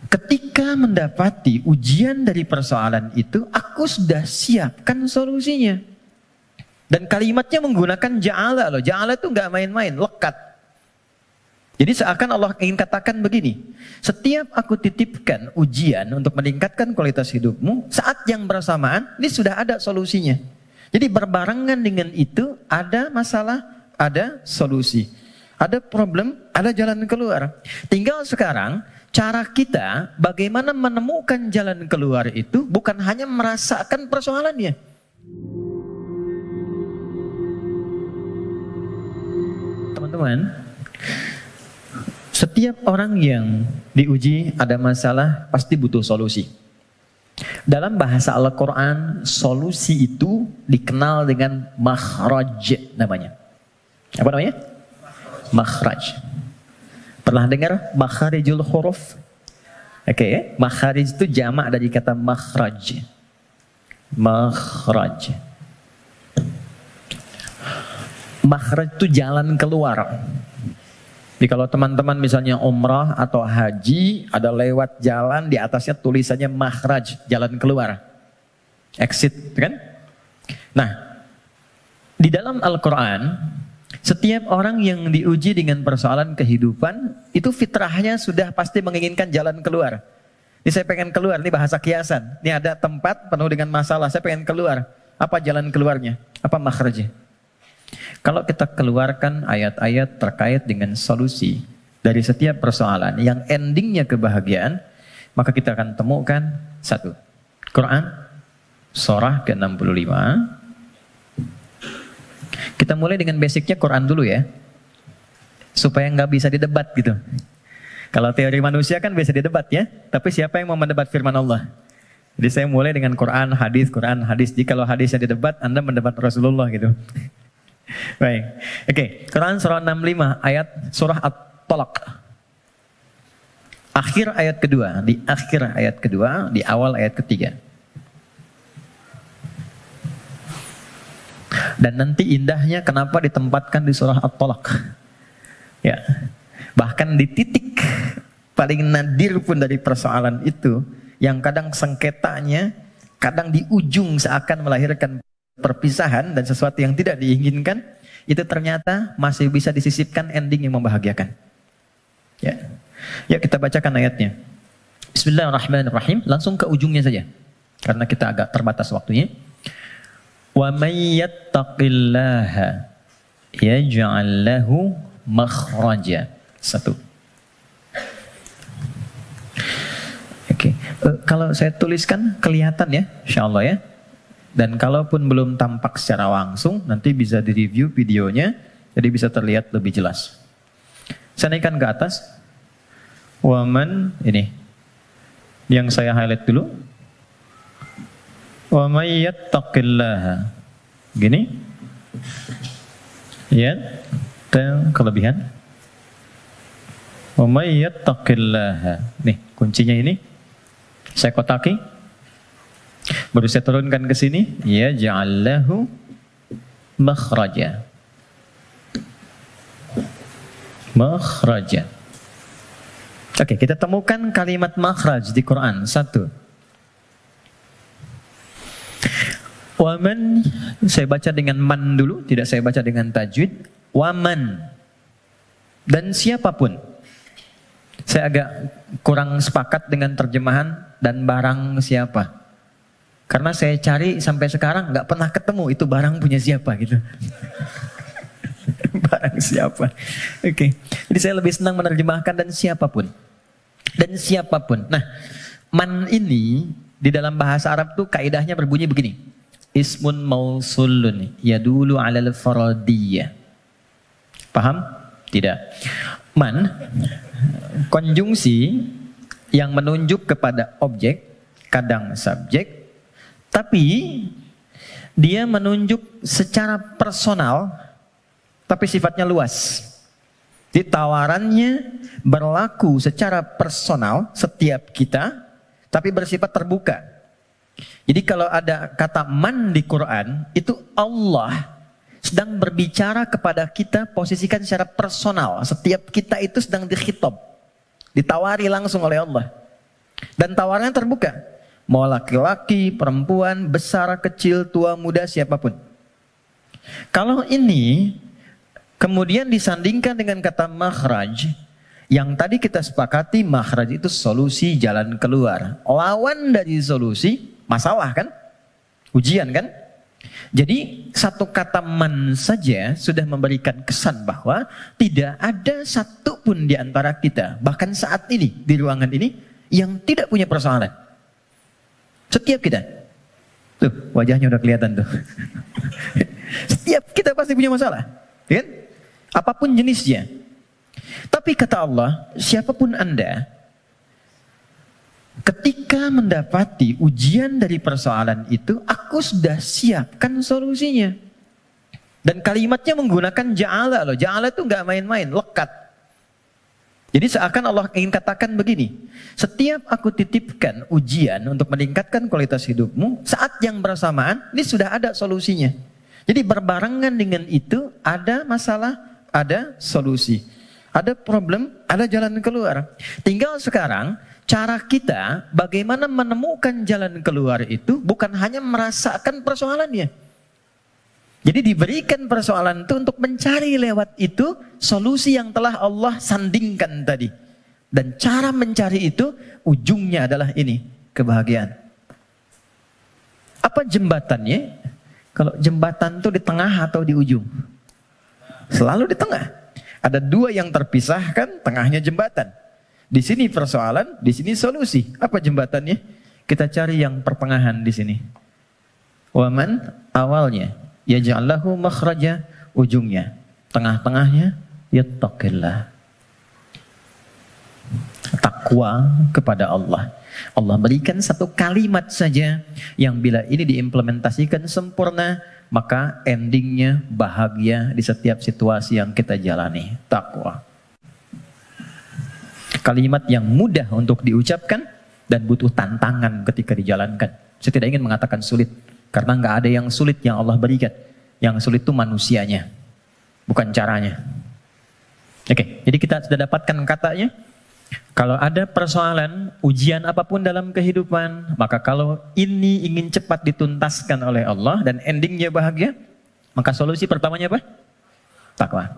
Ketika mendapati ujian dari persoalan itu, aku sudah siapkan solusinya. Dan kalimatnya menggunakan ja'ala loh. Ja'ala itu nggak main-main, lekat. Jadi seakan Allah ingin katakan begini, setiap aku titipkan ujian untuk meningkatkan kualitas hidupmu, saat yang bersamaan, ini sudah ada solusinya. Jadi berbarengan dengan itu, ada masalah, ada solusi. Ada problem, ada jalan keluar. Tinggal sekarang, cara kita bagaimana menemukan jalan keluar itu bukan hanya merasakan persoalannya. Teman-teman, setiap orang yang diuji ada masalah pasti butuh solusi. Dalam bahasa Al-Quran, solusi itu dikenal dengan makhraj namanya. Apa namanya? Makhraj. Pernah dengar makharijul huruf? Oke, makharij itu jamak dari kata makhraj. Makhraj. Makhraj itu jalan keluar. Jadi kalau teman-teman misalnya umrah atau haji, ada lewat jalan di atasnya tulisannya makhraj, jalan keluar. Exit, kan? Nah, di dalam Al-Quran, setiap orang yang diuji dengan persoalan kehidupan, itu fitrahnya sudah pasti menginginkan jalan keluar. Ini saya pengen keluar, ini bahasa kiasan. Ini ada tempat penuh dengan masalah, saya pengen keluar. Apa jalan keluarnya? Apa makhrajnya? Kalau kita keluarkan ayat-ayat terkait dengan solusi dari setiap persoalan yang endingnya kebahagiaan, maka kita akan temukan satu. Quran, surah ke-65. Kita mulai dengan basicnya Quran dulu ya. Supaya nggak bisa didebat gitu. Kalau teori manusia kan bisa didebat ya. Tapi siapa yang mau mendebat firman Allah? Jadi saya mulai dengan Quran, hadis. Jadi kalau hadisnya didebat, Anda mendebat Rasulullah gitu. Baik. Oke, Quran surah 65 ayat surah At-Talaq. Akhir ayat kedua, di akhir ayat kedua, di awal ayat ketiga. Dan nanti indahnya kenapa ditempatkan di surah At-Talaq. Ya. Bahkan di titik paling nadir pun dari persoalan itu, yang kadang sengketanya, kadang di ujung seakan melahirkan perpisahan dan sesuatu yang tidak diinginkan, itu ternyata masih bisa disisipkan ending yang membahagiakan. Ya, ya kita bacakan ayatnya. Bismillahirrahmanirrahim. Langsung ke ujungnya saja, karena kita agak terbatas waktunya. Wa may yattaqillaha yaj'al lahu makhraja. Satu. Oke. Kalau saya tuliskan kelihatan ya, insyaallah ya. Dan kalaupun belum tampak secara langsung, nanti bisa direview videonya, jadi bisa terlihat lebih jelas. Saya naikkan ke atas. Waman, ini. Yang saya highlight dulu. Wa may yattaqillaha. Gini. Ya. Dan kelebihan. Wa may yattaqillaha. Nih, kuncinya ini. Saya kotaki. Baru saya turunkan ke sini, ya ja'allahu makhraja. Makhraja. Oke, kita temukan kalimat makhraj di Quran. Satu. Waman, saya baca dengan man dulu, tidak saya baca dengan tajwid. Waman. Dan siapapun. Saya agak kurang sepakat dengan terjemahan dan barang siapa. Karena saya cari sampai sekarang nggak pernah ketemu itu barang punya siapa gitu. Barang siapa. Oke. Jadi saya lebih senang menerjemahkan dan siapapun. Dan siapapun. Nah, man ini di dalam bahasa Arab tuh kaidahnya berbunyi begini. Ismun mausulun yadulu alal faradiyah. Paham? Tidak. Man, konjungsi yang menunjuk kepada objek, kadang subjek, tapi dia menunjuk secara personal, tapi sifatnya luas. Jadi tawarannya berlaku secara personal setiap kita, tapi bersifat terbuka. Jadi kalau ada kata man di Quran, itu Allah sedang berbicara kepada kita, posisikan secara personal. Setiap kita itu sedang dikhitab, ditawari langsung oleh Allah. Dan tawarannya terbuka. Mau laki-laki, perempuan, besar, kecil, tua, muda, siapapun. Kalau ini kemudian disandingkan dengan kata makhraj, yang tadi kita sepakati makhraj itu solusi, jalan keluar. Lawan dari solusi, masalah kan? Ujian kan? Jadi satu kata man saja sudah memberikan kesan bahwa tidak ada satupun di antara kita, bahkan saat ini di ruangan ini, yang tidak punya persoalan. Setiap kita. Tuh, wajahnya udah kelihatan tuh. Setiap kita pasti punya masalah. Kan? Apapun jenisnya. Tapi kata Allah, siapapun Anda, ketika mendapati ujian dari persoalan itu, aku sudah siapkan solusinya. Dan kalimatnya menggunakan ja'ala loh. Ja'ala itu nggak main-main, lekat. Jadi seakan Allah ingin katakan begini, setiap aku titipkan ujian untuk meningkatkan kualitas hidupmu, saat yang bersamaan ini sudah ada solusinya. Jadi berbarengan dengan itu ada masalah, ada solusi. Ada problem, ada jalan keluar. Tinggal sekarang cara kita bagaimana menemukan jalan keluar itu bukan hanya merasakan persoalannya. Jadi diberikan persoalan itu untuk mencari lewat itu solusi yang telah Allah sandingkan tadi. Dan cara mencari itu ujungnya adalah ini, kebahagiaan. Apa jembatannya? Kalau jembatan itu di tengah atau di ujung? Selalu di tengah. Ada dua yang terpisahkan, tengahnya jembatan. Di sini persoalan, di sini solusi. Apa jembatannya? Kita cari yang pertengahan di sini. Waman awalnya, yaj'allahu makhraja, ujungnya. Tengah-tengahnya, yattaqillah. Takwa kepada Allah. Allah berikan satu kalimat saja yang bila ini diimplementasikan sempurna, maka endingnya bahagia di setiap situasi yang kita jalani. Takwa. Kalimat yang mudah untuk diucapkan dan butuh tantangan ketika dijalankan. Saya tidak ingin mengatakan sulit, karena nggak ada yang sulit yang Allah berikan. Yang sulit itu manusianya, bukan caranya. Oke, jadi kita sudah dapatkan katanya. Kalau ada persoalan, ujian apapun dalam kehidupan, maka kalau ini ingin cepat dituntaskan oleh Allah dan endingnya bahagia, maka solusi pertamanya apa? Takwa.